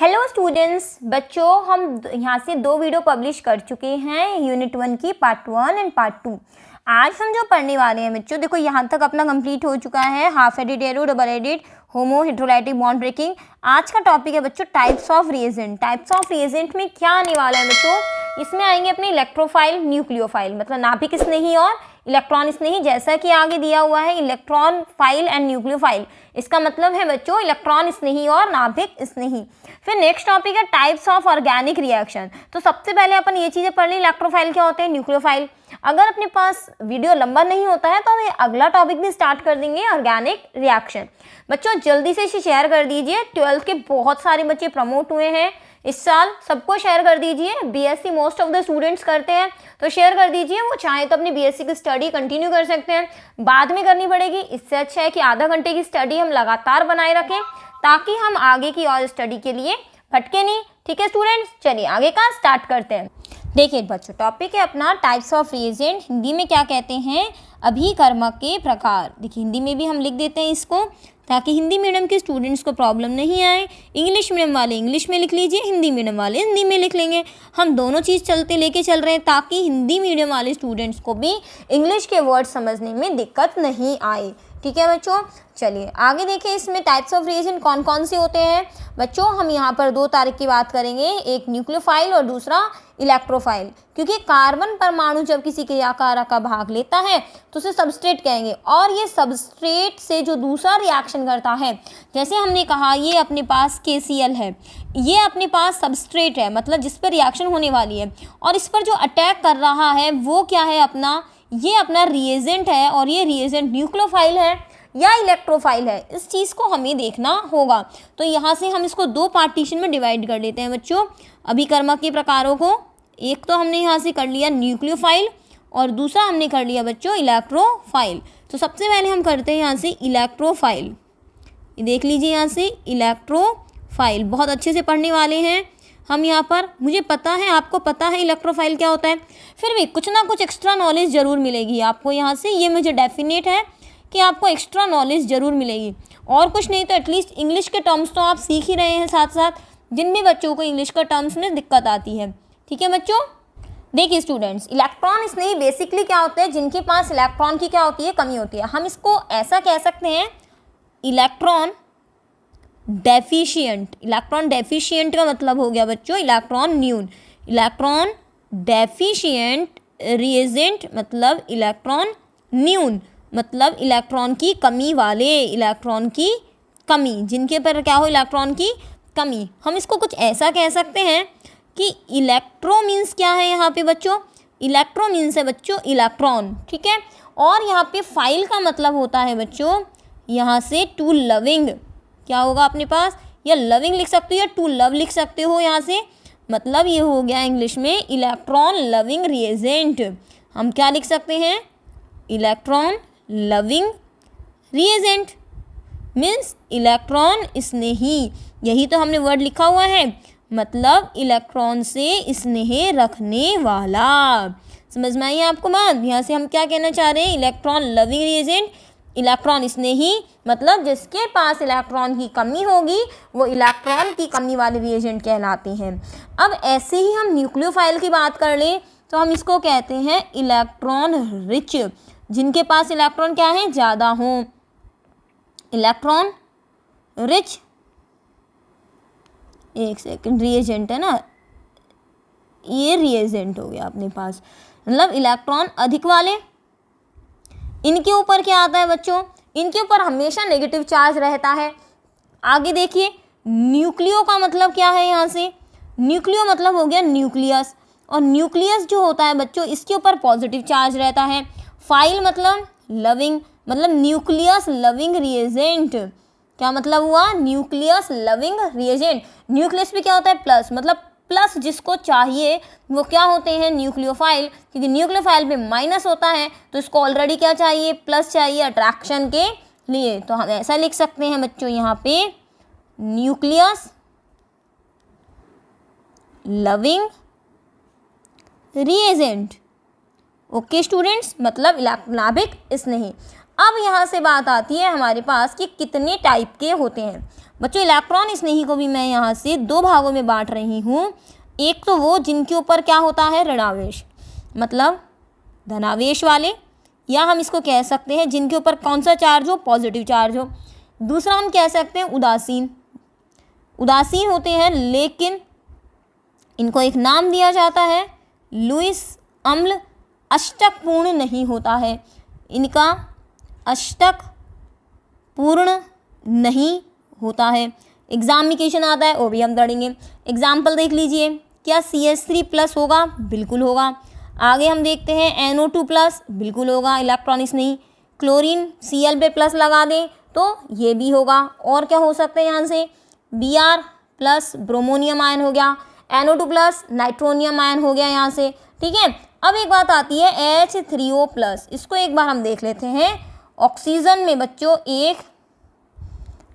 Hello students, बच्चों हम यहाँ से 2 वीडियो पब्लिश कर चुके हैं यूनिट 1 की पार्ट 1 एंड पार्ट 2। आज हम जो पढ़ने वाले हैं बच्चों, देखो यहाँ तक अपना कंप्लीट हो चुका है half headed arrow, double headed, homo, heterolytic bond breaking. आज का टॉपिक है बच्चों types of reagent. Types of reagent में क्या आने वाला है बच्चों, इसमें आएंगे अपने इलेक्ट्रोफाइल, न्यूक्लियोफाइल, मतलब नाभिक स्नेही और इलेक्ट्रॉन स्नेही। जैसा कि आगे दिया हुआ है इलेक्ट्रॉन फाइल एंड न्यूक्लियोफाइल, इसका मतलब है बच्चों इलेक्ट्रॉन स्नेही और नाभिक स्नेही। फिर नेक्स्ट टॉपिक है टाइप्स ऑफ ऑर्गेनिक रिएक्शन। तो सबसे पहले अपन ये चीजें पढ़ ली, इलेक्ट्रोफाइल क्या होते हैं, न्यूक्लियोफाइल। अगर अपने पास वीडियो लंबा नहीं होता है तो हम अगला टॉपिक भी स्टार्ट कर देंगे, ऑर्गेनिक रिएक्शन। बच्चों जल्दी से इसे शेयर कर दीजिए, 12th के बहुत सारे बच्चे प्रमोट हुए हैं इस साल, सबको शेयर कर दीजिए। BSc most of the students करते हैं तो शेयर कर दीजिए, वो चाहे तो अपनी बीएससी की स्टडी कंटिन्यू कर सकते हैं, बाद में करनी पड़ेगी। इससे अच्छा है कि आधा घंटे की स्टडी हम लगातार बनाए रखें ताकि हम आगे की और स्टडी के लिए भटके नहीं। ठीक है स्टूडेंट्स, चलिए आगे का स्टार्ट करते हैं। देखिए बच्चों टॉपिक है अपना टाइप्स ऑफ रिएजेंट, हिंदी में क्या कहते हैं, अभिकर्मक के प्रकार। देखिए हिंदी में भी हम लिख देते हैं इसको ताकि हिंदी मीडियम के स्टूडेंट्स को प्रॉब्लम नहीं आए। इंग्लिश मीडियम वाले इंग्लिश में लिख लीजिए, हिंदी मीडियम वाले हिंदी में लिख लेंगे। हम दोनों चीज़ लेके चल रहे हैं ताकि हिंदी मीडियम वाले स्टूडेंट्स को भी इंग्लिश के वर्ड समझने में दिक्कत नहीं आए। ठीक है बच्चों, चलिए आगे देखें इसमें टाइप्स ऑफ रिएजेंट कौन कौन से होते हैं। बच्चों हम यहाँ पर 2 तारीख की बात करेंगे, एक न्यूक्लियोफाइल और दूसरा इलेक्ट्रोफाइल। क्योंकि कार्बन परमाणु जब किसी क्रियाकारक का भाग लेता है तो उसे सबस्ट्रेट कहेंगे, और ये सबस्ट्रेट से जो दूसरा रिएक्शन करता है, जैसे हमने कहा ये अपने पास KCl है, ये अपने पास सबस्ट्रेट है, मतलब जिस पर रिएक्शन होने वाली है, और इस पर जो अटैक कर रहा है वो क्या है अपना, ये अपना रिएजेंट है, और ये रिएजेंट न्यूक्लियोफाइल है या इलेक्ट्रोफाइल है, इस चीज़ को हमें देखना होगा। तो यहाँ से हम इसको 2 पार्टीशन में डिवाइड कर लेते हैं बच्चों, अभिकर्मक के प्रकारों को। एक तो हमने यहाँ से कर लिया न्यूक्लियोफाइल और दूसरा हमने कर लिया बच्चों इलेक्ट्रोफाइल। तो सबसे पहले हम करते हैं यहाँ से इलेक्ट्रोफाइल। देख लीजिए यहाँ से इलेक्ट्रोफाइल, बहुत अच्छे से पढ़ने वाले हैं हम यहाँ पर। मुझे पता है आपको पता है इलेक्ट्रोफाइल क्या होता है, फिर भी कुछ ना कुछ एक्स्ट्रा नॉलेज ज़रूर मिलेगी आपको यहाँ से, ये मुझे डेफिनेट है कि आपको एक्स्ट्रा नॉलेज ज़रूर मिलेगी। और कुछ नहीं तो एटलीस्ट इंग्लिश के टर्म्स तो आप सीख ही रहे हैं साथ साथ, जिन भी बच्चों को इंग्लिश का टर्म्स में दिक्कत आती है। ठीक है बच्चों, देखिए स्टूडेंट्स इलेक्ट्रॉन स्नेही बेसिकली क्या होते हैं, जिनके पास इलेक्ट्रॉन की क्या होती है, कमी होती है। हम इसको ऐसा कह सकते हैं इलेक्ट्रॉन डेफिशिएंट। इलेक्ट्रॉन डेफिशिएंट का मतलब हो गया बच्चों इलेक्ट्रॉन न्यून। इलेक्ट्रॉन डेफिशिएंट रिएजेंट मतलब इलेक्ट्रॉन न्यून, मतलब इलेक्ट्रॉन की कमी वाले, इलेक्ट्रॉन की कमी, जिनके पर क्या हो इलेक्ट्रॉन की कमी। हम इसको कुछ ऐसा कह सकते हैं कि इलेक्ट्रो मीन्स क्या है यहाँ पे बच्चों, इलेक्ट्रो मीन्स है बच्चों इलेक्ट्रॉन। ठीक है, और यहाँ पे फाइल का मतलब होता है बच्चों यहाँ से टू लविंग। क्या होगा अपने पास, या लविंग लिख सकते हो या टू लव लिख सकते हो यहाँ से, मतलब ये हो गया इंग्लिश में इलेक्ट्रॉन लविंग रिएजेंट। हम क्या लिख सकते हैं, electron loving reagent means electron स्नेही। यही तो हमने वर्ड लिखा हुआ है, मतलब इलेक्ट्रॉन से स्नेह रखने वाला। समझ में आई आपको बात। यहाँ से हम क्या कहना चाह रहे हैं, इलेक्ट्रॉन लविंग रिएजेंट, इलेक्ट्रॉन स्नेही, मतलब जिसके पास इलेक्ट्रॉन की कमी होगी वो इलेक्ट्रॉन की कमी वाले रिएजेंट कहलाते हैं। अब ऐसे ही हम न्यूक्लियोफाइल की बात कर लें तो हम इसको कहते हैं इलेक्ट्रॉन रिच, जिनके पास इलेक्ट्रॉन क्या है, ज़्यादा हों। इलेक्ट्रॉन रिच, एक सेकंड, रिएजेंट है ना, ये रिएजेंट हो गया अपने पास, मतलब इलेक्ट्रॉन अधिक वाले। इनके ऊपर क्या आता है बच्चों, इनके ऊपर हमेशा नेगेटिव चार्ज रहता है। आगे देखिए न्यूक्लियो का मतलब क्या है, यहाँ से न्यूक्लियो मतलब हो गया न्यूक्लियस, और न्यूक्लियस जो होता है बच्चों इसके ऊपर पॉजिटिव चार्ज रहता है। फाइल मतलब लविंग, मतलब न्यूक्लियस लविंग रिएजेंट। क्या मतलब हुआ, न्यूक्लियस लविंग रिएजेंट। न्यूक्लियस पे क्या होता है, प्लस, मतलब प्लस जिसको चाहिए वो क्या होते हैं, न्यूक्लियोफाइल। क्योंकि न्यूक्लियोफाइल पे माइनस होता है तो इसको ऑलरेडी क्या चाहिए, प्लस चाहिए अट्रैक्शन के लिए। तो हम ऐसा लिख सकते हैं बच्चों यहाँ पे nucleus loving reagent. Okay students, मतलब नाभिक स्नेही। अब यहाँ से बात आती है हमारे पास कि कितने टाइप के होते हैं। बच्चों इलेक्ट्रॉन स्नेही को भी मैं यहाँ से दो भागों में बांट रही हूँ। एक तो वो जिनके ऊपर क्या होता है ऋणावेश, मतलब धनावेश वाले, या हम इसको कह सकते हैं जिनके ऊपर कौन सा चार्ज हो, पॉजिटिव चार्ज हो। दूसरा हम कह सकते हैं उदासीन। उदासीन होते हैं लेकिन इनको एक नाम दिया जाता है लुईस अम्ल, अष्टक पूर्ण नहीं होता है, इनका अष्टक पूर्ण नहीं होता है। एग्जाम में क्वेश्चन आता है वो भी हम पढ़ेंगे। एग्जाम्पल देख लीजिए, क्या CH3+ होगा, बिल्कुल होगा। आगे हम देखते हैं NO2+, बिल्कुल होगा, इलेक्ट्रॉन स्नेही। क्लोरीन Cl+ लगा दें तो ये भी होगा। और क्या हो सकता है यहाँ से, Br+ ब्रोमोनियम आयन हो गया, NO2+ नाइट्रोनियम आयन हो गया यहाँ से, ठीक है। अब एक बात आती है H3O+, इसको एक बार हम देख लेते हैं। ऑक्सीजन में बच्चों एक,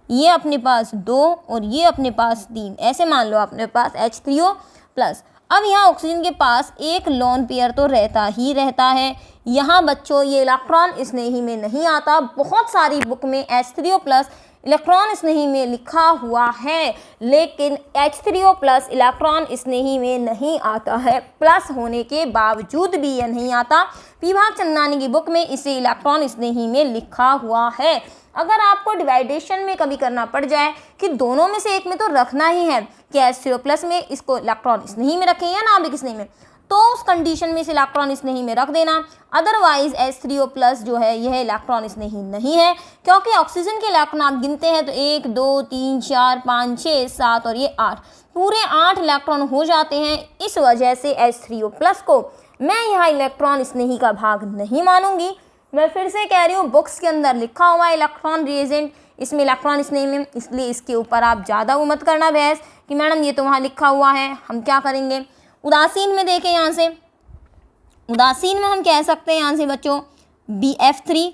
ये अपने पास 2 और ये अपने पास 3, ऐसे मान लो अपने पास H3O+। अब यहाँ ऑक्सीजन के पास एक लोन पेयर तो रहता ही रहता है। यहाँ बच्चों ये इलेक्ट्रॉन स्नेही में नहीं आता। बहुत सारी बुक में H3O+ इलेक्ट्रॉन स्नेही में लिखा हुआ है, लेकिन H3O+ इलेक्ट्रॉन स्नेही में नहीं आता है। प्लस होने के बावजूद भी यह नहीं आता। विभाग चंदानी की बुक में इसे इलेक्ट्रॉन स्नेही में लिखा हुआ है। अगर आपको डिवाइडेशन में कभी करना पड़ जाए कि दोनों में से एक में तो रखना ही है कि H3O+ में इसको इलेक्ट्रॉन स्नेही में रखें या नाभिक स्नेही में, तो उस कंडीशन में इसे इलेक्ट्रॉन स्नेही में रख देना। अदरवाइज H3O+ जो है यह इलेक्ट्रॉन स्नेही नहीं है, क्योंकि ऑक्सीजन के इलेक्ट्रॉन आप गिनते हैं तो 1 2 3 4 5 6 7 और ये 8, पूरे 8 इलेक्ट्रॉन हो जाते हैं। इस वजह से H3O+ को मैं यहाँ इलेक्ट्रॉन स्नेही का भाग नहीं मानूंगी। मैं फिर से कह रही हूँ, बुक्स के अंदर लिखा हुआ है इलेक्ट्रॉन रिएजेंट, इसमें इलेक्ट्रॉन स्नेही में, इसलिए इसके ऊपर आप ज़्यादा वो मत करना बहस कि मैडम ये तो वहाँ लिखा हुआ है, हम क्या करेंगे। उदासीन में देखें, यहाँ से उदासीन में हम कह सकते हैं यहाँ से बच्चों BF3,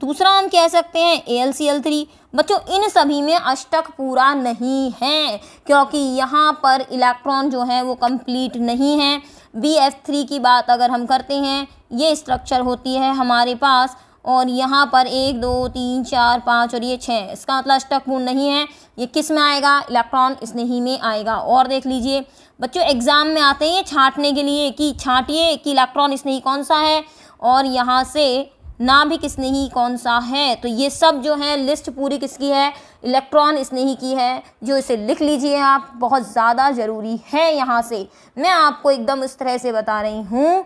दूसरा हम कह सकते हैं AlCl3। बच्चों इन सभी में अष्टक पूरा नहीं है, क्योंकि यहाँ पर इलेक्ट्रॉन जो है वो कंप्लीट नहीं है। BF3 की बात अगर हम करते हैं, ये स्ट्रक्चर होती है हमारे पास, और यहाँ पर 1 2 3 4 5 और ये 6, इसका मतलब अष्टक पूर्ण नहीं है। ये किस में आएगा, इलेक्ट्रॉन स्नेही में आएगा। और देख लीजिए बच्चों, एग्जाम में आते हैं ये छांटने के लिए कि छांटिए कि इलेक्ट्रॉन स्नेही कौन सा है और यहाँ से नाभिक स्नेही कौन सा है। तो ये सब जो है लिस्ट पूरी किसकी है, इलेक्ट्रॉन स्नेही की है, जो इसे लिख लीजिए आप, बहुत ज़्यादा ज़रूरी है। यहाँ से मैं आपको एकदम इस तरह से बता रही हूँ,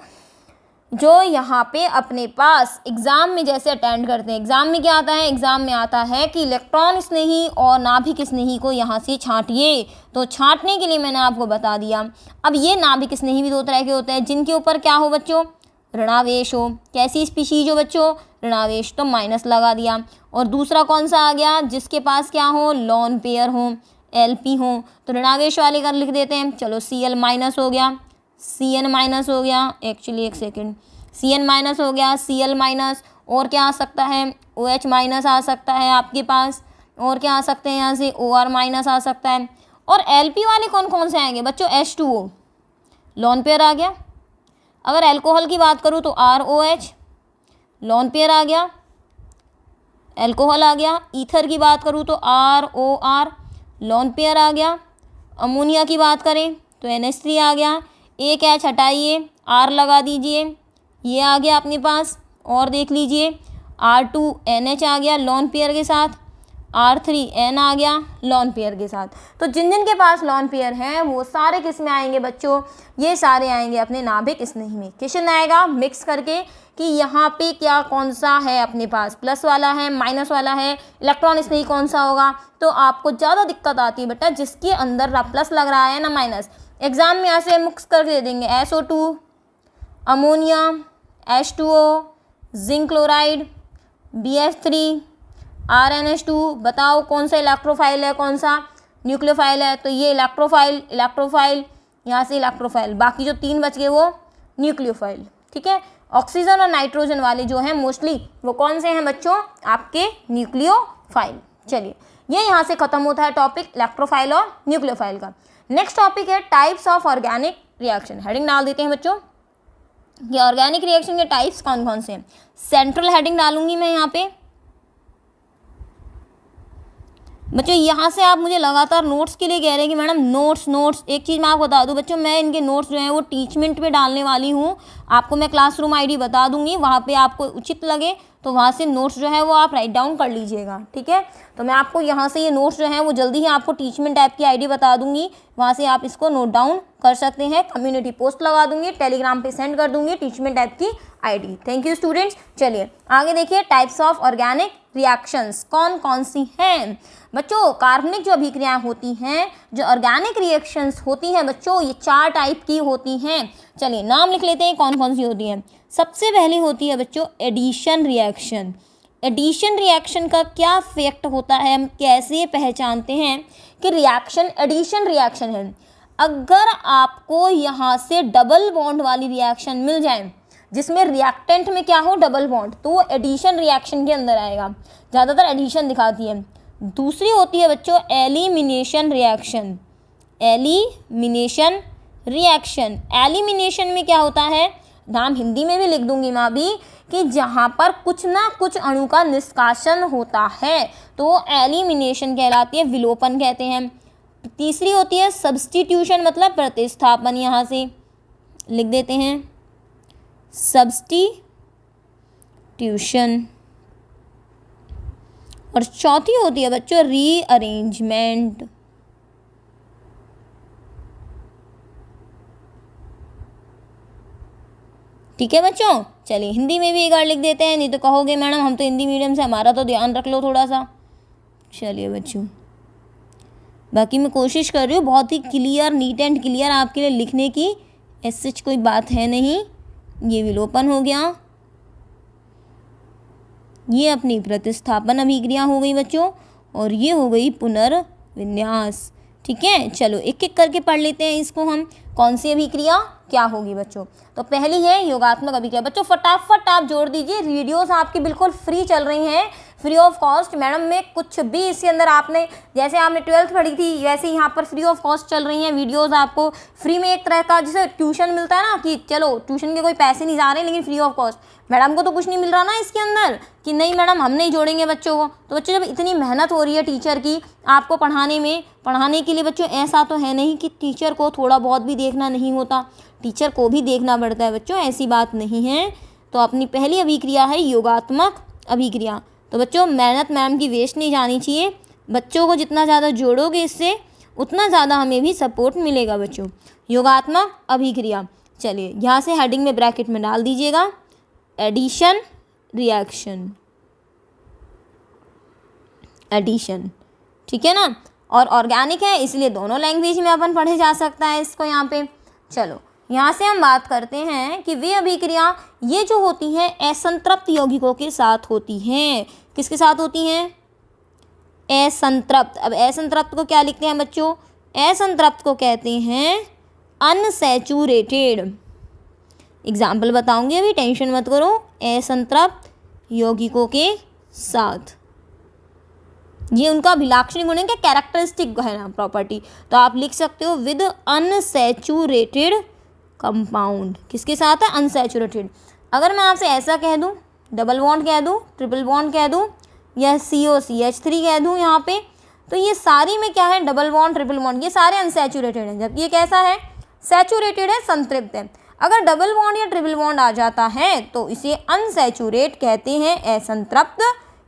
जो यहाँ पे अपने पास एग्ज़ाम में जैसे अटेंड करते हैं। एग्ज़ाम में क्या आता है, एग्ज़ाम में आता है कि इलेक्ट्रॉन स्नेही और नाभिक स्नेही को यहाँ से छांटिए। तो छांटने के लिए मैंने आपको बता दिया। अब ये नाभिक स्नेही भी 2 तरह के होते हैं, जिनके ऊपर क्या हो बच्चों, ऋणावेश हो। कैसी स्पीशीज हो बच्चों, ऋणावेश, तो माइनस लगा दिया। और दूसरा कौन सा आ गया, जिसके पास क्या हो, लॉन पेयर हो, LP हो, तो ऋणावेश वाले का लिख देते हैं। चलो Cl- हो गया, Cn- हो गया, एक्चुअली एक सेकेंड, Cn- हो गया, Cl-, और क्या आ सकता है, OH- आ सकता है आपके पास, और क्या आ सकते हैं यहाँ से OR- आ सकता है। और LP वाले कौन कौन से आएंगे बच्चों, H2O, लॉन पेयर आ गया। अगर अल्कोहल की बात करूँ तो ROH, लॉन पेयर आ गया, अल्कोहल आ गया। ईथर की बात करूँ तो ROR, लॉन पेयर आ गया। अमोनिया की बात करें तो NH3 आ गया। एक H हटाइए, R लगा दीजिए, ये आ गया अपने पास। और देख लीजिए R2NH आ गया लॉन पेयर के साथ, R3N आ गया लॉन पेयर के साथ। तो जिन जिन के पास लॉन पेयर हैं वो सारे किस में आएंगे बच्चों, ये सारे आएंगे अपने नाभिक स्नेही में। क्वेश्चन आएगा मिक्स करके कि यहाँ पे क्या कौन सा है अपने पास, प्लस वाला है, माइनस वाला है, इलेक्ट्रॉन स्नेही कौन सा होगा। तो आपको ज़्यादा दिक्कत आती है बेटा जिसके अंदर ना प्लस लग रहा है ना माइनस। एग्जाम में ऐसे मिक्स करके दे देंगे, SO2, ammonia, H2O, zinc chloride, BF3, RnH2। बताओ कौन सा इलेक्ट्रोफाइल है, कौन सा न्यूक्लियोफाइल है। तो ये इलेक्ट्रोफाइल, यहाँ से इलेक्ट्रोफाइल, बाकी जो 3 बच गए वो न्यूक्लियोफाइल, ठीक है। ऑक्सीजन और नाइट्रोजन वाले जो हैं मोस्टली वो कौन से हैं बच्चों, आपके न्यूक्लियोफाइल। चलिए ये यहाँ से खत्म होता है टॉपिक इलेक्ट्रोफाइल और न्यूक्लियोफाइल का। नेक्स्ट टॉपिक है types of organic reaction. Heading डाल देते हैं बच्चों, कि ऑर्गेनिक रिएक्शन के टाइप्स कौन कौन से हैं। सेंट्रल हेडिंग डालूंगी मैं यहाँ पे। बच्चों यहाँ से आप मुझे लगातार नोट्स के लिए कह रहे हैं कि मैडम नोट्स। एक चीज़ मैं आपको बता दूँ बच्चों, मैं इनके नोट्स जो हैं वो टीचमेंट पे डालने वाली हूँ। आपको मैं क्लासरूम आईडी बता दूंगी, वहाँ पे आपको उचित लगे तो वहाँ से नोट्स जो है वो आप राइट डाउन कर लीजिएगा, ठीक है। तो मैं आपको यहाँ से ये नोट्स जो हैं वो जल्दी ही आपको टीचमेंट ऐप की आईडी बता दूंगी, वहाँ से आप इसको नोट डाउन कर सकते हैं। कम्युनिटी पोस्ट लगा दूंगी, टेलीग्राम पे सेंड कर दूंगी टीचमेंट ऐप की आईडी। Thank you students. चलिए आगे देखिए, टाइप्स ऑफ ऑर्गेनिक रिएक्शंस कौन कौन सी हैं। बच्चों कार्बनिक जो अभिक्रियाएं होती हैं, जो ऑर्गेनिक रिएक्शंस होती हैं बच्चों, ये 4 टाइप की होती हैं। चलिए नाम लिख लेते हैं कौन कौन सी होती हैं। सबसे पहले होती है बच्चों एडिशन रिएक्शन। एडिशन रिएक्शन का क्या फैक्ट होता है, हम कैसे पहचानते हैं कि रिएक्शन एडिशन रिएक्शन है। अगर आपको यहाँ से डबल बॉन्ड वाली रिएक्शन मिल जाए जिसमें रिएक्टेंट में क्या हो डबल बॉन्ड, तो वो एडिशन रिएक्शन के अंदर आएगा, ज़्यादातर एडिशन दिखाती है। दूसरी होती है बच्चों elimination reaction. Elimination reaction, elimination में क्या होता है, नाम हिंदी में भी लिख दूंगी मैं अभी, कि जहाँ पर कुछ ना कुछ अणु का निष्कासन होता है तो वो एलिमिनेशन कहलाती है, विलोपन कहते हैं। तीसरी होती है सब्स्टिट्यूशन, मतलब प्रतिस्थापन, यहाँ से लिख देते हैं सब्स्टिट्यूशन। और चौथी होती है बच्चों रीअरेंजमेंट। ठीक है बच्चों, चलिए हिंदी में भी एक बार लिख देते हैं, नहीं तो कहोगे मैडम हम तो हिंदी मीडियम से, हमारा तो ध्यान रख लो थोड़ा सा। चलिए बच्चों, बाकी मैं कोशिश कर रही हूँ बहुत ही क्लियर, नीट एंड क्लियर आपके लिए लिखने की, ऐसे कोई बात है नहीं। ये विलोपन हो गया, ये अपनी प्रतिस्थापन अभिक्रिया हो गई बच्चों, और ये हो गई पुनर्विन्यास। ठीक है, चलो एक एक करके पढ़ लेते हैं इसको हम, कौन सी अभिक्रिया क्या होगी बच्चों। तो पहली है योगात्मक अभिक्रिया। बच्चों फटाफट आप जोड़ दीजिए, वीडियोस आपकी बिल्कुल फ्री चल रही हैं, फ्री ऑफ कॉस्ट। मैडम में कुछ भी इसके अंदर आपने, जैसे आपने 12th पढ़ी थी वैसे यहाँ पर फ्री ऑफ कॉस्ट चल रही हैं वीडियोस आपको फ्री में। एक तरह का जैसे ट्यूशन मिलता है ना, कि चलो ट्यूशन के कोई पैसे नहीं जा रहे लेकिन फ्री ऑफ कॉस्ट, मैडम को तो कुछ नहीं मिल रहा ना इसके अंदर कि नहीं मैडम हम नहीं जोड़ेंगे बच्चों को। तो बच्चों जब इतनी मेहनत हो रही है टीचर की आपको पढ़ाने में, पढ़ाने के लिए बच्चों ऐसा तो है नहीं कि टीचर को थोड़ा बहुत भी देखना नहीं होता, टीचर को भी देखना पड़ता है बच्चों, ऐसी बात नहीं है। तो अपनी पहली अभिक्रिया है योगात्मक अभिक्रिया। तो बच्चों मेहनत मैम की वेस्ट नहीं जानी चाहिए, बच्चों को जितना ज़्यादा जोड़ोगे इससे उतना ज़्यादा हमें भी सपोर्ट मिलेगा बच्चों। योगात्मक अभिक्रिया, चलिए यहाँ से हेडिंग में ब्रैकेट में डाल दीजिएगा एडिशन रिएक्शन, एडिशन, ठीक है ना। और ऑर्गेनिक है इसलिए दोनों लैंग्वेज में अपन पढ़े जा सकता है इसको यहाँ पे। चलो यहाँ से हम बात करते हैं कि वे अभिक्रिया ये जो होती हैं असंतृप्त यौगिकों के साथ होती हैं। किसके साथ होती हैं? असंतृप्त। अब असंतृप्त को क्या लिखते हैं बच्चों? असंतृप्त को कहते हैं अनसैचुरेटेड। एग्जाम्पल बताऊंगी अभी, टेंशन मत करो। असंतृप्त यौगिकों के साथ, ये उनका अभिलाक्षणिक गुण है, क्या कैरेक्टरिस्टिक है ना प्रॉपर्टी, तो आप लिख सकते हो विद अनसैचुरेटेड कंपाउंड। किसके साथ है? अनसैचुरेटेड। अगर मैं आपसे ऐसा कह दूं, डबल बॉन्ड कह दूं, ट्रिपल बॉन्ड कह दूं, या COCH3 कह दूं यहाँ पे, तो ये सारी में क्या है? डबल बॉन्ड, ट्रिपल बॉन्ड, ये सारे अनसैचुरेटेड हैं। जबकि ये कैसा है? सैचुरेटेड है, संतृप्त है। अगर डबल बॉन्ड या ट्रिपल बॉन्ड आ जाता है तो इसे अनसैचुरेट कहते हैं, असंतृप्त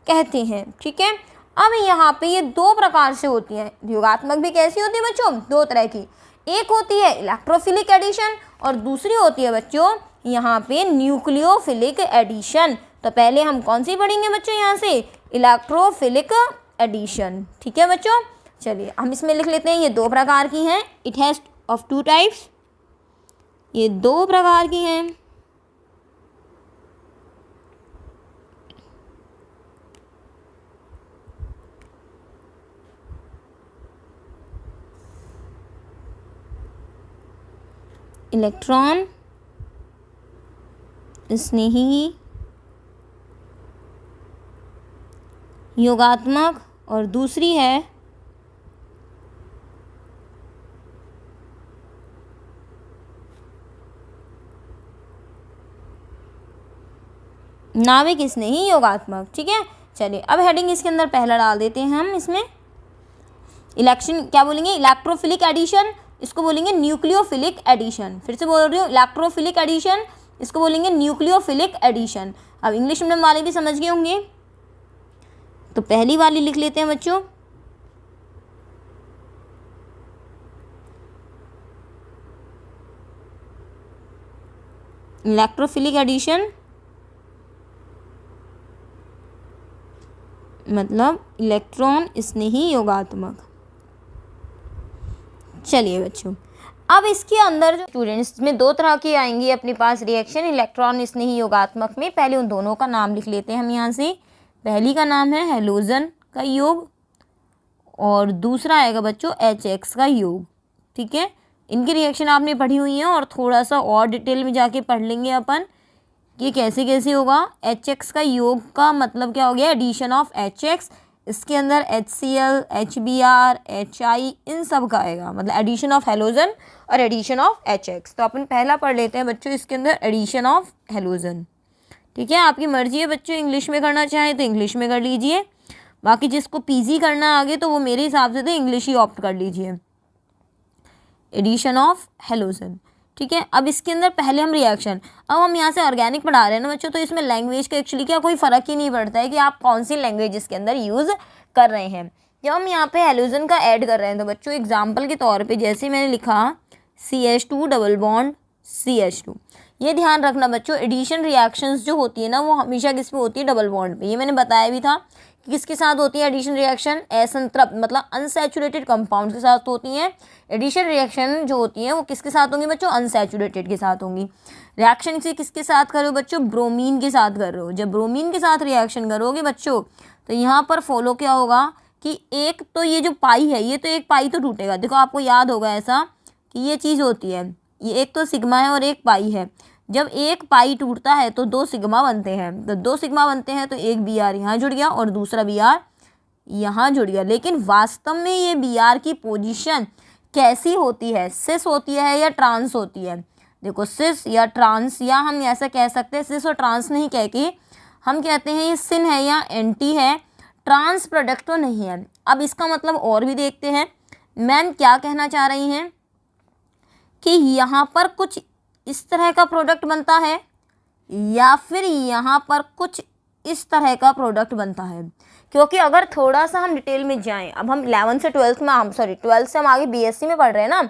कहते हैं। ठीक है, अब यहाँ पे ये दो प्रकार से होती है। योगात्मक भी कैसी होती है बच्चों? दो तरह की, एक होती है इलेक्ट्रोफिलिक एडिशन और दूसरी होती है बच्चों यहाँ पे न्यूक्लियोफिलिक एडिशन। तो पहले हम कौन सी पढ़ेंगे बच्चों? यहाँ से इलेक्ट्रोफिलिक एडिशन। ठीक है बच्चों, चलिए हम इसमें लिख लेते हैं ये दो प्रकार की हैं। इट हैज़ ऑफ 2 टाइप्स, ये 2 प्रकार की हैं। इलेक्ट्रॉन स्नेही योगात्मक और दूसरी है नाविक स्नेही योगात्मक। ठीक है, चलिए अब हेडिंग इसके अंदर पहला डाल देते हैं हम इसमें। इलेक्शन क्या बोलेंगे, इलेक्ट्रोफिलिक एडिशन, इसको बोलेंगे न्यूक्लियोफिलिक एडिशन। फिर से बोल रही हूँ, इलेक्ट्रोफिलिक एडिशन, इसको बोलेंगे न्यूक्लियोफिलिक एडिशन। अब इंग्लिश मीडियम वाले भी समझ गए होंगे, तो पहली वाली लिख लेते हैं बच्चों। इलेक्ट्रोफिलिक एडिशन मतलब इलेक्ट्रॉन स्नेही योगात्मक। चलिए बच्चों, अब इसके अंदर जो स्टूडेंट्स में दो तरह की आएंगी अपने पास रिएक्शन इलेक्ट्रॉन स्नेही योगात्मक में। पहले उन दोनों का नाम लिख लेते हैं हम यहाँ से। पहली का नाम है हैलोजन का योग और दूसरा आएगा बच्चों HX का योग। ठीक है, इनकी रिएक्शन आपने पढ़ी हुई है और थोड़ा सा और डिटेल में जाके पढ़ लेंगे अपन कि कैसे कैसे होगा। HX का योग का मतलब क्या हो गया, एडिशन ऑफ HX, इसके अंदर HCl, HBr, HI इन सब का आएगा, मतलब एडिशन ऑफ हेलोजन और एडिशन ऑफ HX। तो अपन पहला पढ़ लेते हैं बच्चों इसके अंदर एडिशन ऑफ हेलोजन। ठीक है, आपकी मर्जी है बच्चों, इंग्लिश में करना चाहें तो इंग्लिश में कर लीजिए, बाकी जिसको PG करना आगे तो वो मेरे हिसाब से तो इंग्लिश ही ऑप्ट कर लीजिए। Addition of halogen. ठीक है, अब इसके अंदर पहले हम रिएक्शन, अब हम यहाँ से ऑर्गेनिक पढ़ा रहे हैं ना बच्चों, तो इसमें लैंग्वेज का एक्चुअली क्या कोई फ़र्क ही नहीं पड़ता है कि आप कौन सी लैंग्वेज इसके अंदर यूज़ कर रहे हैं। जब हम यहाँ पे हेलोजन का ऐड कर रहे हैं तो बच्चों एग्जाम्पल के तौर पे जैसे मैंने लिखा CH2 डबल बॉन्ड CH2, ये ध्यान रखना बच्चों, एडिशन रिएक्शंस जो होती है ना वो हमेशा किस पे होती है, डबल बॉन्ड पे। ये मैंने बताया भी था कि किसके साथ होती है एडिशन रिएक्शन, असंतृप्त मतलब अनसैचुरेटेड कंपाउंड के साथ होती हैं। एडिशन रिएक्शन जो होती हैं वो किसके साथ होंगी बच्चों, अनसैचुरेटेड के साथ होंगी। रिएक्शन से किसके साथ कर रहे हो बच्चों, ब्रोमीन के साथ कर रहे हो। जब ब्रोमीन के साथ रिएक्शन करोगे बच्चों तो यहाँ पर फॉलो क्या होगा कि एक तो ये जो पाई है, ये तो एक पाई तो टूटेगा। देखो आपको याद होगा ऐसा कि ये चीज़ होती है, ये एक तो सिग्मा है और एक पाई है। जब एक पाई टूटता है तो दो सिग्मा बनते हैं, तो दो सिग्मा बनते हैं तो एक Br यहाँ जुड़ गया और दूसरा Br यहाँ जुड़ गया। लेकिन वास्तव में ये Br की पोजीशन कैसी होती है, सिस होती है या ट्रांस होती है। देखो सिस या ट्रांस, या हम ऐसा कह सकते हैं सिस और ट्रांस नहीं कह के हम कहते हैं ये सिन है या एंटी है, ट्रांस प्रोडक्ट तो नहीं है। अब इसका मतलब और भी देखते हैं, मैम क्या कहना चाह रही हैं कि यहाँ पर कुछ इस तरह का प्रोडक्ट बनता है या फिर यहाँ पर कुछ इस तरह का प्रोडक्ट बनता है। क्योंकि अगर थोड़ा सा हम डिटेल में जाएं, अब हम 11 से 12 में हम 12 से हम आगे BSc में पढ़ रहे हैं ना,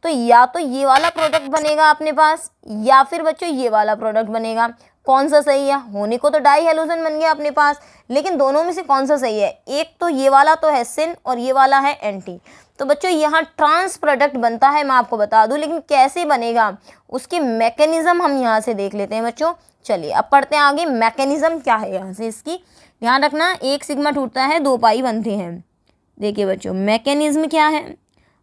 तो या तो ये वाला प्रोडक्ट बनेगा अपने पास या फिर बच्चों ये वाला प्रोडक्ट बनेगा। कौन सा सही है, होने को तो डाई हेलोजन बन गया अपने पास, लेकिन दोनों में से कौन सा सही है, एक तो ये वाला तो है सिन और ये वाला है एंटी। तो बच्चों यहाँ ट्रांस प्रोडक्ट बनता है, मैं आपको बता दूं, लेकिन कैसे बनेगा उसकी मैकेनिज्म हम यहाँ से देख लेते हैं बच्चों। चलिए अब पढ़ते हैं आगे, मैकेनिज्म क्या है यहाँ से इसकी ध्यान रखना। एक सिग्मा टूटता है, दो पाई बनते हैं। देखिए बच्चों मैकेनिज्म क्या है,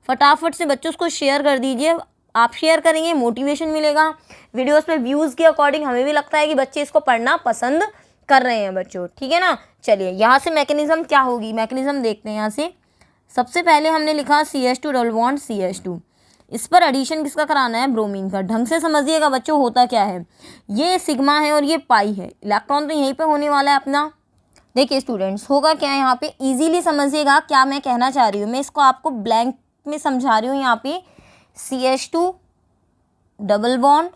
फटाफट से बच्चों उसको शेयर कर दीजिए। आप शेयर करेंगे मोटिवेशन मिलेगा, वीडियोस पे व्यूज़ के अकॉर्डिंग हमें भी लगता है कि बच्चे इसको पढ़ना पसंद कर रहे हैं बच्चों। ठीक है ना, चलिए यहाँ से मैकेनिज्म क्या होगी, मैकेनिज्म देखते हैं यहाँ से। सबसे पहले हमने लिखा CH2 डबल बॉन्ड CH2, इस पर एडिशन किसका कराना है, ब्रोमीन का। ढंग से समझिएगा बच्चों होता क्या है, ये सिग्मा है और ये पाई है, इलेक्ट्रॉन तो यहीं पे होने वाला है अपना। देखिए स्टूडेंट्स होगा क्या है यहाँ पे, इजीली समझिएगा क्या मैं कहना चाह रही हूँ। मैं इसको आपको ब्लैंक में समझा रही हूँ। यहाँ पे CH2 डबल बॉन्ड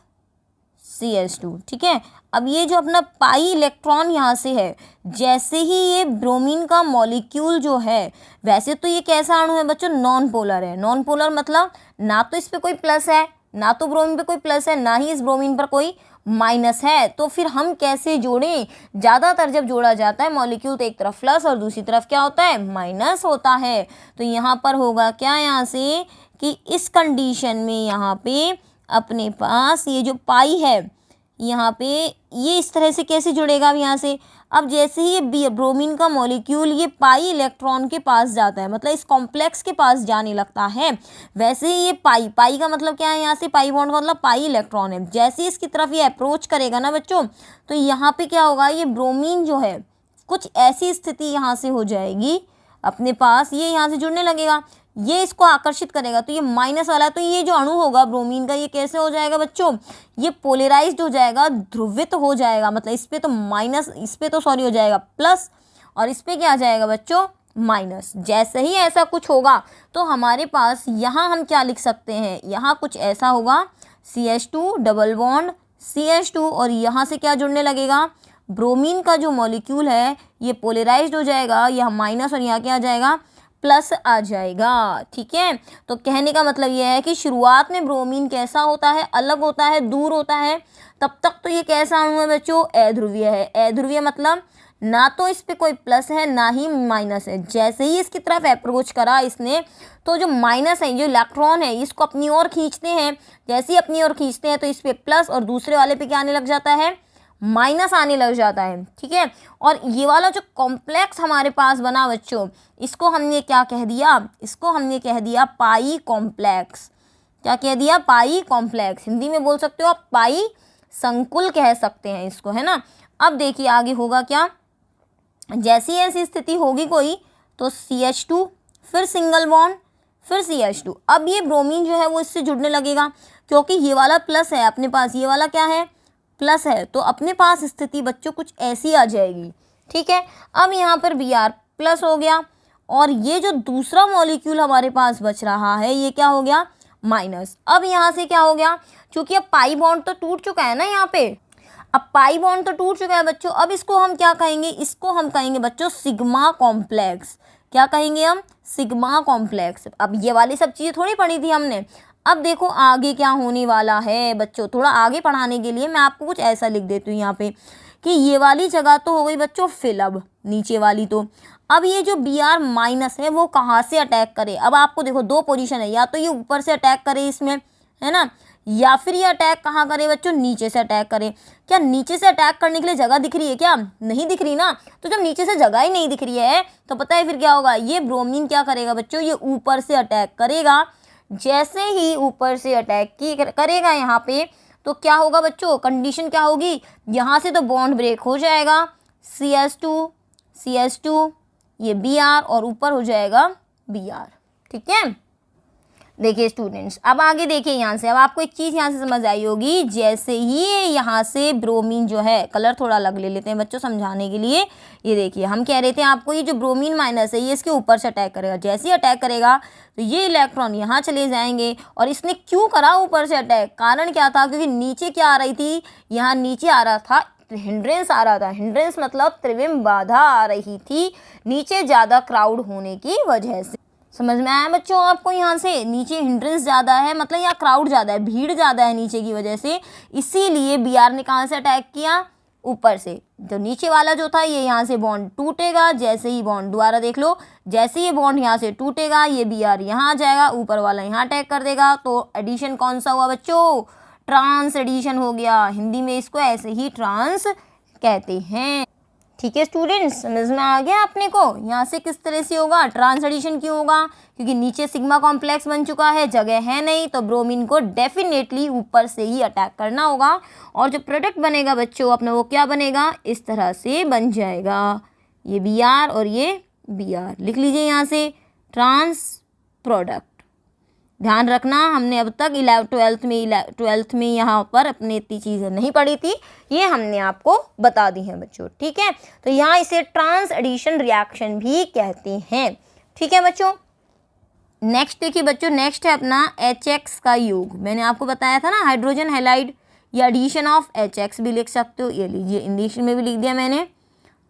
CH2, ठीक है। अब ये जो अपना पाई इलेक्ट्रॉन यहाँ से है, जैसे ही ये ब्रोमीन का मॉलिक्यूल जो है, वैसे तो ये कैसा अणु है बच्चों, नॉन पोलर है। नॉन पोलर मतलब ना तो इस पर कोई प्लस है, ना तो ब्रोमीन पे कोई प्लस है, ना ही इस ब्रोमीन पर कोई माइनस है। तो फिर हम कैसे जोड़ें, ज़्यादातर जब जोड़ा जाता है मॉलिक्यूल तो एक तरफ प्लस और दूसरी तरफ क्या होता है, माइनस होता है। तो यहाँ पर होगा क्या यहाँ से कि इस कंडीशन में यहाँ पे अपने पास ये जो पाई है, यहाँ पे ये इस तरह से कैसे जुड़ेगा अब यहाँ से। अब जैसे ही ये ब्रोमीन का मॉलिक्यूल ये पाई इलेक्ट्रॉन के पास जाता है, मतलब इस कॉम्प्लेक्स के पास जाने लगता है, वैसे ही ये पाई का मतलब क्या है, यहाँ से पाई बॉन्ड का मतलब पाई इलेक्ट्रॉन है। जैसे ही इसकी तरफ ये अप्रोच करेगा ना बच्चों, तो यहाँ पे क्या होगा, ये ब्रोमीन जो है कुछ ऐसी स्थिति यहाँ से हो जाएगी अपने पास, ये यहाँ से जुड़ने लगेगा। ये इसको आकर्षित करेगा, तो ये माइनस वाला, तो ये जो अणु होगा ब्रोमीन का, ये कैसे हो जाएगा बच्चों, ये पोलराइज्ड हो जाएगा, ध्रुवित हो जाएगा। मतलब इस पे तो माइनस, इस पे तो सॉरी हो जाएगा प्लस, और इस पे क्या आ जाएगा बच्चों, माइनस। जैसे ही ऐसा कुछ होगा तो हमारे पास यहाँ हम क्या लिख सकते हैं, यहाँ कुछ ऐसा होगा, CH2 डबल बॉन्ड CH2, और यहाँ से क्या जुड़ने लगेगा, ब्रोमीन का जो मॉलिक्यूल है ये पोलराइज्ड हो जाएगा, यह माइनस और यहाँ क्या आ जाएगा, प्लस आ जाएगा। ठीक है, तो कहने का मतलब ये है कि शुरुआत में ब्रोमीन कैसा होता है, अलग होता है, दूर होता है, तब तक तो ये कैसा अणु है बच्चों, अध्रुवीय है। अध्रुवीय मतलब ना तो इस पे कोई प्लस है ना ही माइनस है। जैसे ही इसकी तरफ अप्रोच करा इसने, तो जो माइनस है, जो इलेक्ट्रॉन है, इसको अपनी ओर खींचते हैं। जैसे ही अपनी ओर खींचते हैं तो इस पे प्लस और दूसरे वाले पे क्या आने लग जाता है, माइनस आने लग जाता है। ठीक है, और ये वाला जो कॉम्प्लेक्स हमारे पास बना बच्चों, इसको हमने क्या कह दिया, इसको हमने कह दिया पाई कॉम्प्लेक्स। क्या कह दिया, पाई कॉम्प्लेक्स। हिंदी में बोल सकते हो आप पाई संकुल कह सकते हैं इसको, है ना। अब देखिए आगे होगा क्या, जैसी ऐसी स्थिति होगी कोई तो CH2, फिर सिंगल बॉन्ड, फिर CH2। अब ये ब्रोमीन जो है वो इससे जुड़ने लगेगा, क्योंकि ये वाला प्लस है अपने पास, ये वाला क्या है, प्लस है, तो अपने पास स्थिति बच्चों कुछ ऐसी आ जाएगी। ठीक है, अब यहाँ पर Br प्लस हो गया, और ये जो दूसरा मॉलिक्यूल हमारे पास बच रहा है ये क्या हो गया, माइनस। अब यहाँ से क्या हो गया, क्योंकि अब पाई बॉन्ड तो टूट चुका है ना यहाँ पे, अब पाई बॉन्ड तो टूट चुका है बच्चों। अब इसको हम क्या कहेंगे, इसको हम कहेंगे बच्चों सिग्मा कॉम्प्लेक्स। क्या कहेंगे हम, सिग्मा कॉम्प्लेक्स। अब ये वाली सब चीज़ें थोड़ी पढ़ी थी हमने। अब देखो आगे क्या होने वाला है बच्चों, थोड़ा आगे पढ़ाने के लिए मैं आपको कुछ ऐसा लिख देती हूँ यहाँ पे कि ये वाली जगह तो हो गई बच्चों फिल, अब नीचे वाली तो, अब ये जो Br माइनस है वो कहाँ से अटैक करे। अब आपको देखो दो पोजीशन है, या तो ये ऊपर से अटैक करे इसमें, है ना, या फिर ये अटैक कहाँ करे बच्चों, नीचे से अटैक करे। क्या नीचे से अटैक करने के लिए जगह दिख रही है क्या, नहीं दिख रही ना। तो जब नीचे से जगह ही नहीं दिख रही है तो पता है फिर क्या होगा, ये ब्रोमीन क्या करेगा बच्चों, ये ऊपर से अटैक करेगा। जैसे ही ऊपर से अटैक करेगा यहाँ पे, तो क्या होगा बच्चों, कंडीशन क्या होगी, यहाँ से तो बॉन्ड ब्रेक हो जाएगा, CH2 ये Br और ऊपर हो जाएगा Br। ठीक है, देखिए स्टूडेंट्स अब आगे देखिए यहाँ से, अब आपको एक चीज़ यहाँ से समझ आई होगी। जैसे ही यहाँ से ब्रोमीन जो है, कलर थोड़ा अलग ले लेते हैं बच्चों समझाने के लिए। ये देखिए हम कह रहे थे आपको, ये जो ब्रोमीन माइनस है ये इसके ऊपर से अटैक करेगा। जैसे ही अटैक करेगा तो ये इलेक्ट्रॉन यहाँ चले जाएंगे। और इसने क्यों करा ऊपर से अटैक, कारण क्या था, क्योंकि नीचे क्या आ रही थी, यहाँ नीचे आ रहा था हिंड्रेंस आ रहा था। हिंड्रेंस मतलब त्रिविम बाधा आ रही थी नीचे ज़्यादा क्राउड होने की वजह से। समझ में आया बच्चों आपको, यहाँ से नीचे हिंड्रेंस ज़्यादा है, मतलब यहाँ क्राउड ज़्यादा है, भीड़ ज़्यादा है नीचे की वजह से। इसीलिए Br ने कहाँ से अटैक किया, ऊपर से। तो नीचे वाला जो था ये यहाँ से बॉन्ड टूटेगा। जैसे ही बॉन्ड, दोबारा देख लो, जैसे ये बॉन्ड यहाँ से टूटेगा ये Br यहाँ आ जाएगा, ऊपर वाला यहाँ अटैक कर देगा। तो एडिशन कौन सा हुआ बच्चों, ट्रांस एडिशन हो गया। हिंदी में इसको ऐसे ही ट्रांस कहते हैं। ठीक है स्टूडेंट्स, समझ में आ गया अपने को यहाँ से किस तरह से होगा, ट्रांस एडिशन क्यों होगा, क्योंकि नीचे सिग्मा कॉम्प्लेक्स बन चुका है, जगह है नहीं, तो ब्रोमीन को डेफिनेटली ऊपर से ही अटैक करना होगा। और जो प्रोडक्ट बनेगा बच्चों अपना वो क्या बनेगा, इस तरह से बन जाएगा, ये Br और ये Br लिख लीजिए यहाँ से, ट्रांस प्रोडक्ट। ध्यान रखना हमने अब तक 12th में यहाँ पर अपने इतनी चीज़ें नहीं पढ़ी थी, ये हमने आपको बता दी हैं बच्चों। ठीक है, तो यहाँ इसे ट्रांस एडिशन रिएक्शन भी कहते हैं। ठीक है बच्चों, नेक्स्ट देखिए बच्चों, नेक्स्ट है अपना HX का योग। मैंने आपको बताया था ना हाइड्रोजन हैलाइड या एडिशन ऑफ HX भी लिख सकते हो। ये लीजिए इंग्लिश में भी लिख दिया मैंने।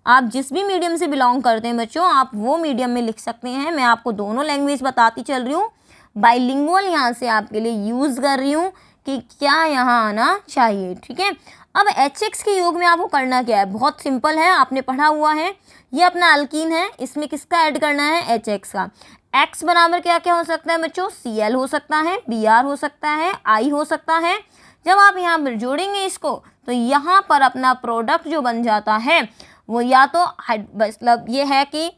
आप जिस भी मीडियम से बिलोंग करते हैं बच्चों आप वो मीडियम में लिख सकते हैं। मैं आपको दोनों लैंग्वेज बताती चल रही हूँ, बाइलिंगुअल यहाँ से आपके लिए यूज़ कर रही हूँ कि क्या यहाँ आना चाहिए। ठीक है, अब HX के योग में आपको करना क्या है, बहुत सिंपल है, आपने पढ़ा हुआ है। ये अपना अल्कीन है, इसमें किसका ऐड करना है, HX का। X बराबर क्या क्या हो सकता है बच्चों, Cl हो सकता है, Br हो सकता है, I हो सकता है। जब आप यहाँ पर जोड़ेंगे इसको तो यहाँ पर अपना प्रोडक्ट जो बन जाता है वो या तो मतलब ये है कि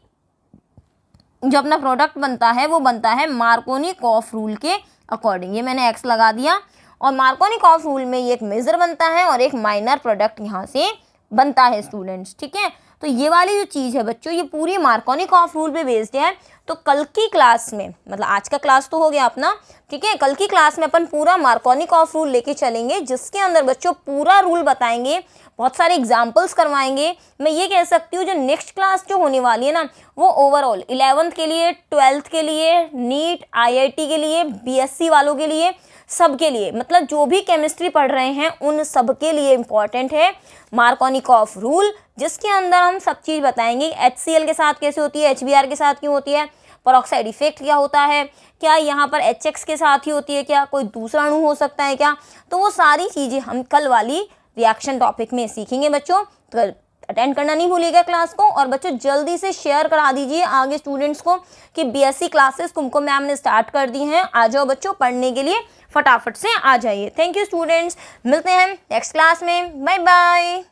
जो अपना प्रोडक्ट बनता है वो बनता है मार्कोनी-कॉफ रूल के अकॉर्डिंग। ये मैंने X लगा दिया, और मार्कोनी-कॉफ रूल में ये एक मेजर बनता है और एक माइनर प्रोडक्ट यहाँ से बनता है स्टूडेंट्स। ठीक है, तो ये वाली जो चीज़ है बच्चों, ये पूरी मार्कोनिकॉफ रूल पे बेस्ड है। तो कल की क्लास में, मतलब आज का क्लास तो हो गया अपना, ठीक है, कल की क्लास में अपन पूरा मार्कोनिकॉफ रूल लेके चलेंगे, जिसके अंदर बच्चों पूरा रूल बताएंगे, बहुत सारे एग्जाम्पल्स करवाएंगे। मैं ये कह सकती हूँ जो नेक्स्ट क्लास जो होने वाली है ना, वो ओवरऑल 11th के लिए, 12th के लिए, नीट, IIT के लिए, BSc वालों के लिए, सबके लिए, मतलब जो भी केमिस्ट्री पढ़ रहे हैं उन सब के लिए इम्पॉर्टेंट है मार्कोनिकॉफ रूल, जिसके अंदर हम सब चीज़ बताएंगे। HCl के साथ कैसे होती है, HBr के साथ क्यों होती है, पेरोक्साइड इफेक्ट क्या होता है, क्या यहाँ पर HX के साथ ही होती है, क्या कोई दूसरा अणु हो सकता है क्या, तो वो सारी चीज़ें हम कल वाली रिएक्शन टॉपिक में सीखेंगे बच्चों। तो अटेंड करना नहीं भूलिएगा क्लास को, और बच्चों जल्दी से शेयर करा दीजिए आगे स्टूडेंट्स को कि BSc क्लासेस कुमकुम मैम ने स्टार्ट कर दी हैं, आ जाओ बच्चों पढ़ने के लिए, फटाफट से आ जाइए। थैंक यू स्टूडेंट्स, मिलते हैं नेक्स्ट क्लास में, बाय बाय।